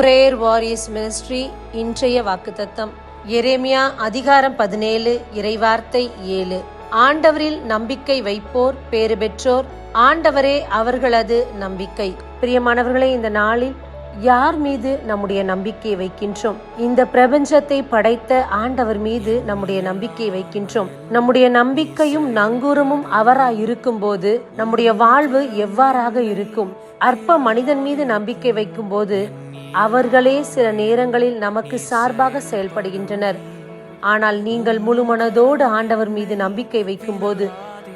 Prayer warriors ministry இன்றைய வாக்குத்தத்தம் எரேமியா அதிகாரம் 17 இறைவார்த்தை 7. ஆண்டவரில் நம்பிக்கை வைப்போர் பேறு பெற்றோர், ஆண்டவரே அவர்களது நம்பிக்கை. பிரியமானவர்களே, இந்த நாளில் யார் மீது நம்முடைய நம்பிக்கையை வைக்கின்றோம்? இந்த பிரபஞ்சத்தை படைத்த ஆண்டவர் மீது நம்முடைய நம்பிக்கையை வைக்கின்றோம். நம்முடைய நம்பிக்கையும் நங்கூரமும் அவராய் இருக்கும் போது நம்முடைய வாழ்வு எவ்வாறாக இருக்கும்? அற்ப மனிதன் மீது நம்பிக்கை வைக்கும் போது அவர்களே சில நேரங்களில் நமக்கு சார்பாக செயல்படுகின்றனர். ஆனால் நீங்கள் முழு மனதோடு ஆண்டவர் மீது நம்பிக்கை வைக்கும் போது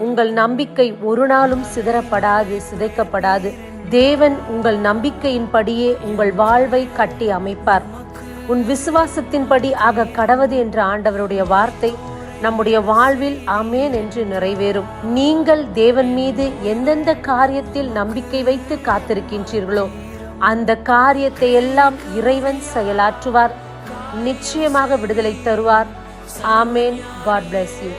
உங்கள் நம்பிக்கை ஒரு நாளும் சிதறப்படாது, சிதைக்கப்படாது. தேவன் உங்கள் நம்பிக்கையின்படியே உங்கள் வாழ்வை கட்டி அமைப்பார். உன் விசுவாசத்தின்படி ஆக கடவது என்ற ஆண்டவருடைய வார்த்தை நம்முடைய வாழ்வில் ஆமேன் என்று நிறைவேறும். நீங்கள் தேவன் மீது எந்தெந்த காரியத்தில் நம்பிக்கை வைத்து காத்திருக்கின்றீர்களோ அந்த காரியத்தை எல்லாம் இறைவன் செயலாற்றுவார். நிச்சயமாக விடுதலை தருவார். ஆமேன். God bless you.